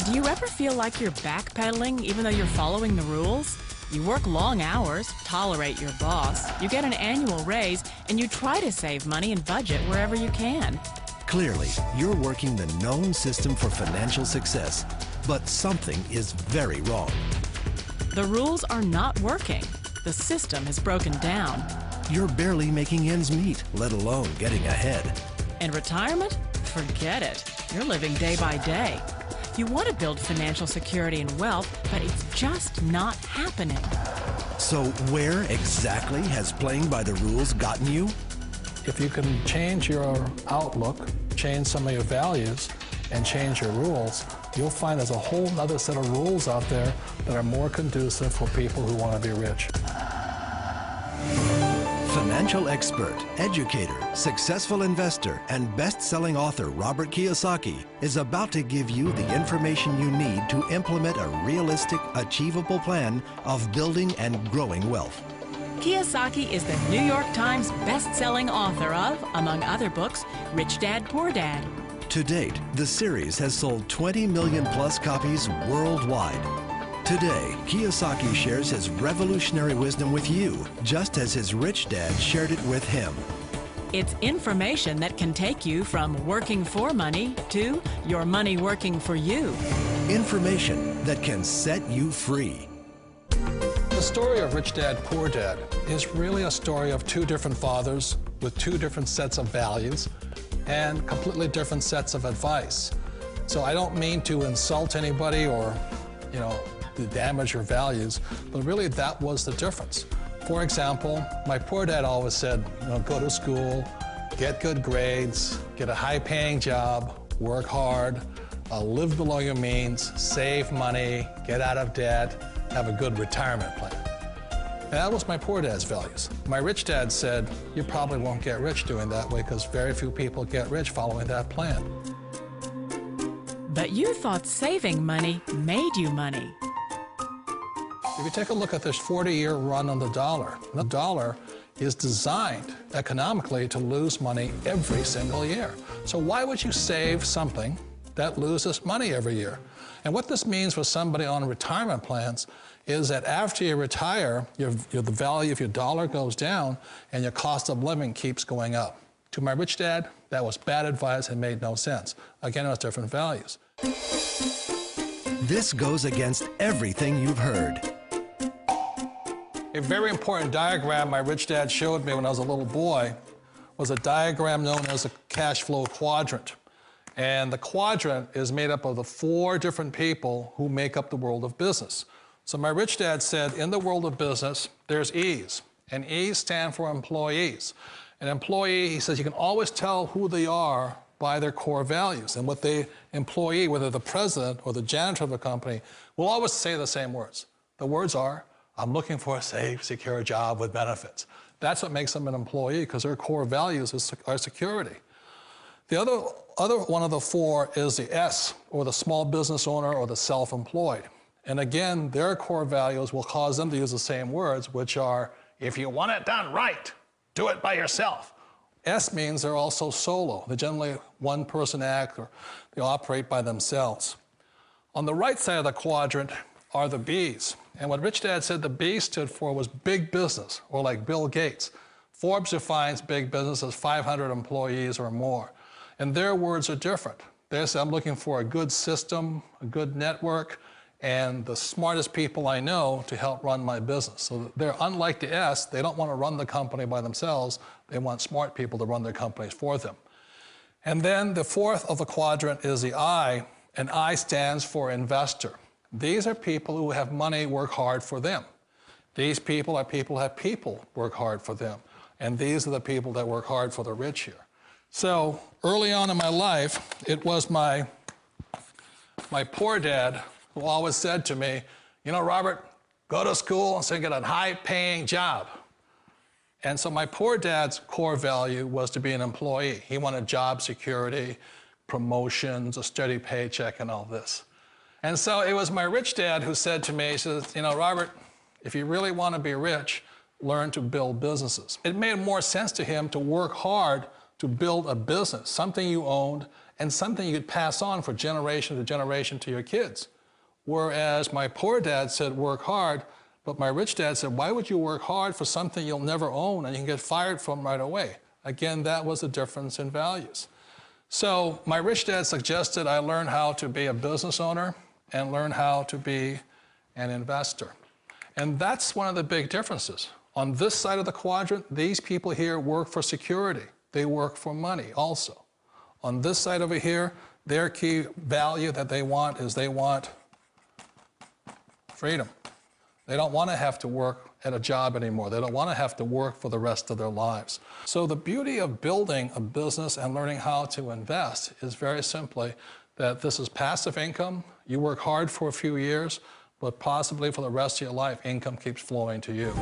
Do you ever feel like you're backpedaling even though you're following the rules? You work long hours, tolerate your boss, you get an annual raise, and you try to save money and budget wherever you can. Clearly, you're working the known system for financial success, but something is very wrong. The rules are not working. The system has broken down. You're barely making ends meet, let alone getting ahead. And retirement? Forget it. You're living day by day. You want to build financial security and wealth, but it's just not happening. So where exactly has playing by the rules gotten you? If you can change your outlook, change some of your values, and change your rules, you'll find there's a whole other set of rules out there that are more conducive for people who want to be rich. Financial expert, educator, successful investor, and best-selling author Robert Kiyosaki is about to give you the information you need to implement a realistic, achievable plan of building and growing wealth. Kiyosaki is the New York Times best-selling author of, among other books, Rich Dad, Poor Dad. To date, the series has sold 20 million plus copies worldwide. Today, Kiyosaki shares his revolutionary wisdom with you, just as his rich dad shared it with him. It's information that can take you from working for money to your money working for you. Information that can set you free. The story of Rich Dad, Poor Dad is really a story of two different fathers with two different sets of values and completely different sets of advice. So I don't mean to insult anybody or, to damage your values, but really that was the difference. For example, my poor dad always said, go to school, get good grades, get a high-paying job, work hard, live below your means, save money, get out of debt, have a good retirement plan. And that was my poor dad's values. My rich dad said, you probably won't get rich doing that way because very few people get rich following that plan. But you thought saving money made you money. If you take a look at this 40-year run on the dollar is designed economically to lose money every single year. So why would you save something that loses money every year? And what this means for somebody on retirement plans is that after you retire, the value of your dollar goes down and your cost of living keeps going up. To my rich dad, that was bad advice and made no sense. Again, it was different values. This goes against everything you've heard. A very important diagram my rich dad showed me when I was a little boy was a diagram known as a Cashflow Quadrant. And the quadrant is made up of the 4 different people who make up the world of business. So my rich dad said, in the world of business, there's E's, and E's stand for employees. An employee, he says, you can always tell who they are by their core values. And what the employee, whether the president or the janitor of the company, will always say the same words. The words are, I'm looking for a safe, secure job with benefits. That's what makes them an employee, because their core values are security. The other one of the 4 is the S, or the small business owner or the self-employed. And again, their core values will cause them to use the same words, which are, if you want it done right, do it by yourself. S means they're also solo. They're generally one-person act, or they operate by themselves. On the right side of the quadrant are the B's. And what Rich Dad said the B stood for was big business, or like Bill Gates. Forbes defines big business as 500 employees or more. And their words are different. They say, I'm looking for a good system, a good network, and the smartest people I know to help run my business. So they're unlike the S. They don't want to run the company by themselves. They want smart people to run their companies for them. And then the 4th of the quadrant is the I, and I stands for investor. These are people who have money work hard for them. These people are people who have people work hard for them. And these are the people that work hard for the rich here. So early on in my life, it was my poor dad who always said to me, Robert, go to school and get a high-paying job. And so my poor dad's core value was to be an employee. He wanted job security, promotions, a steady paycheck, and all this. And so it was my rich dad who said to me, he says, Robert, if you really want to be rich, learn to build businesses. It made more sense to him to work hard to build a business, something you owned, and something you could pass on for generation to generation to your kids. Whereas my poor dad said, work hard, but my rich dad said, why would you work hard for something you'll never own and you can get fired from right away? Again, that was a difference in values. So my rich dad suggested I learn how to be a business owner and learn how to be an investor. And that's one of the big differences. On this side of the quadrant, these people here work for security. They work for money also. On this side over here, their key value that they want is they want freedom. They don't want to have to work at a job anymore. They don't want to have to work for the rest of their lives. So the beauty of building a business and learning how to invest is very simply that this is passive income. You work hard for a few years, but possibly for the rest of your life, income keeps flowing to you.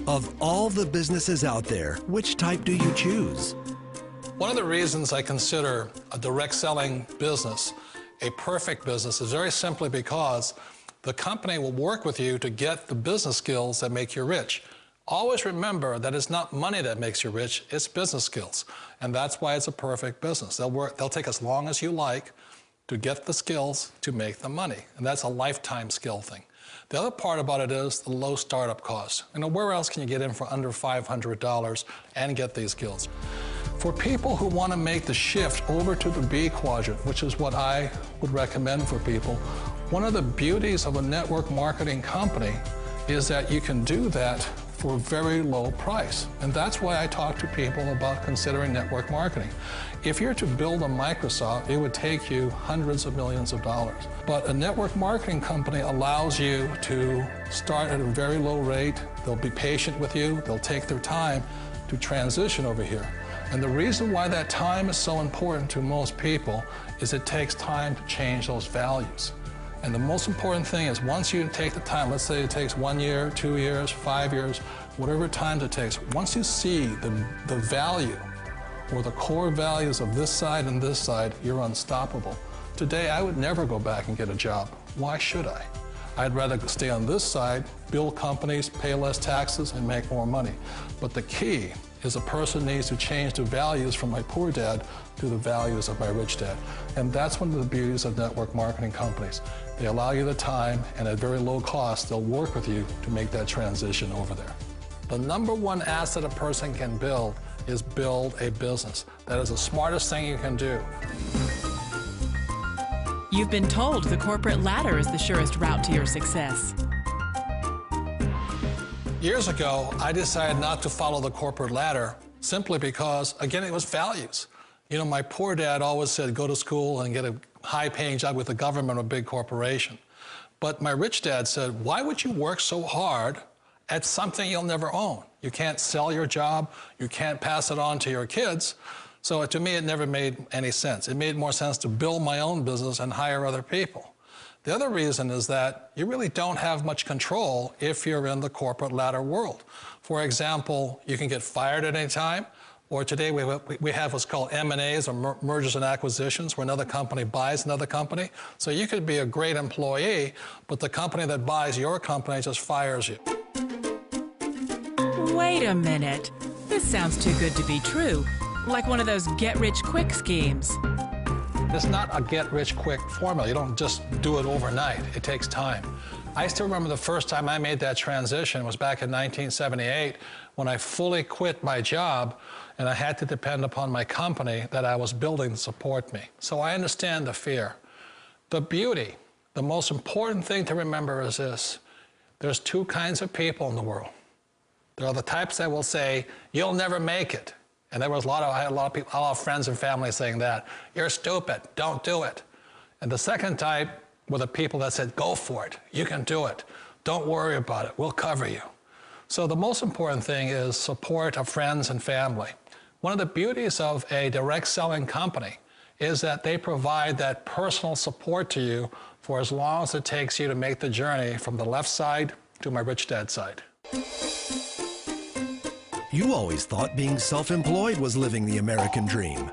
Of all the businesses out there, which type do you choose? One of the reasons I consider a direct selling business a perfect business is very simply because the company will work with you to get the business skills that make you rich. Always remember that it's not money that makes you rich, it's business skills. And that's why it's a perfect business. They'll take as long as you like to get the skills to make the money. And that's a lifetime skill thing. The other part about it is the low startup cost. You know, where else can you get in for under $500 and get these skills? For people who want to make the shift over to the B quadrant, which is what I would recommend for people, one of the beauties of a network marketing company is that you can do that for a very low price. And that's why I talk to people about considering network marketing. If you're to build a Microsoft, it would take you hundreds of millions of dollars. But a network marketing company allows you to start at a very low rate. They'll be patient with you. They'll take their time to transition over here. And the reason why that time is so important to most people is it takes time to change those values. And the most important thing is once you take the time, let's say it takes 1 year, 2 years, 5 years, whatever time it takes, once you see the value or the core values of this side and this side, you're unstoppable. Today, I would never go back and get a job. Why should I? I'd rather stay on this side, build companies, pay less taxes, and make more money. But the key is a person needs to change the values from my poor dad to the values of my rich dad. And that's one of the beauties of network marketing companies. They allow you the time, and at very low cost, they'll work with you to make that transition over there. The number one asset a person can build is build a business. That is the smartest thing you can do. You've been told the corporate ladder is the surest route to your success. Years ago, I decided not to follow the corporate ladder simply because, again, it was values. You know, my poor dad always said, go to school and get a high-paying job with the government or a big corporation. But my rich dad said, why would you work so hard at something you'll never own? You can't sell your job. You can't pass it on to your kids. So to me, it never made any sense. It made more sense to build my own business and hire other people. The other reason is that you really don't have much control if you're in the corporate ladder world. For example, you can get fired at any time, or today we have what's called M&As, or mergers and acquisitions, where another company buys another company. So you could be a great employee, but the company that buys your company just fires you. Wait a minute. This sounds too good to be true. Like one of those get-rich-quick schemes. It's not a get-rich-quick formula. You don't just do it overnight. It takes time. I still remember the first time I made that transition was back in 1978 when I fully quit my job and I had to depend upon my company that I was building to support me. So I understand the fear. The beauty, the most important thing to remember is this. There's two kinds of people in the world. There are the types that will say, you'll never make it. And there was I had a lot of friends and family saying that. You're stupid, don't do it. And the second type were the people that said, go for it, you can do it. Don't worry about it, we'll cover you. So the most important thing is support of friends and family. One of the beauties of a direct selling company is that they provide that personal support to you for as long as it takes you to make the journey from the left side to my rich dad side. You always thought being self-employed was living the American dream.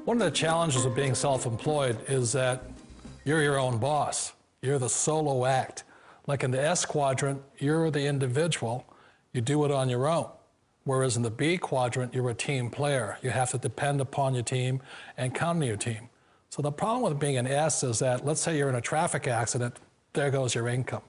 One of the challenges of being self-employed is that you're your own boss. You're the solo act. Like in the S quadrant, you're the individual. You do it on your own. Whereas in the B quadrant, you're a team player. You have to depend upon your team and count on your team. So the problem with being an S is that, let's say you're in a traffic accident, there goes your income.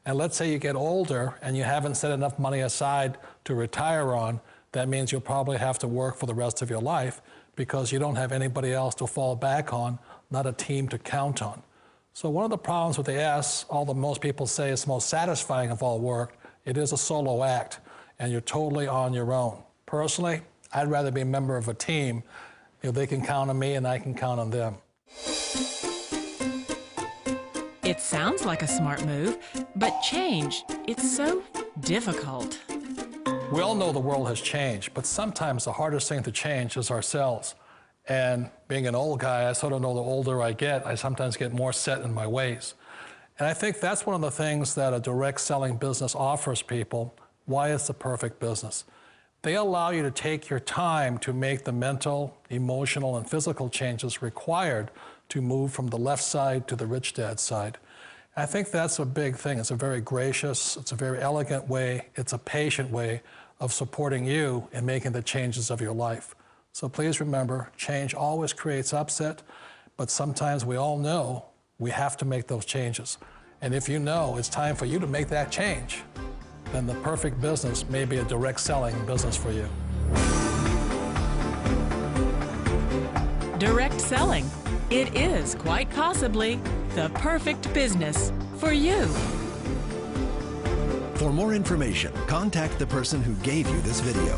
And let's say you get older and you haven't set enough money aside to retire on, that means you'll probably have to work for the rest of your life because you don't have anybody else to fall back on, not a team to count on. So one of the problems with the S, although most people say it's the most satisfying of all work, it is a solo act, and you're totally on your own. Personally, I'd rather be a member of a team. They can count on me and I can count on them. It sounds like a smart move, but change, it's so difficult. We all know the world has changed, but sometimes the hardest thing to change is ourselves. And being an old guy, I sort of know the older I get, I sometimes get more set in my ways. And I think that's one of the things that a direct selling business offers people, why it's the perfect business. They allow you to take your time to make the mental, emotional, and physical changes required to move from the left side to the rich dad side. I think that's a big thing. It's a very gracious, it's a very elegant way, it's a patient way of supporting you in making the changes of your life. So please remember, change always creates upset, but sometimes we all know we have to make those changes. And if you know it's time for you to make that change, then the perfect business may be a direct selling business for you. Direct selling. It is quite possibly the perfect business for you. For more information, contact the person who gave you this video.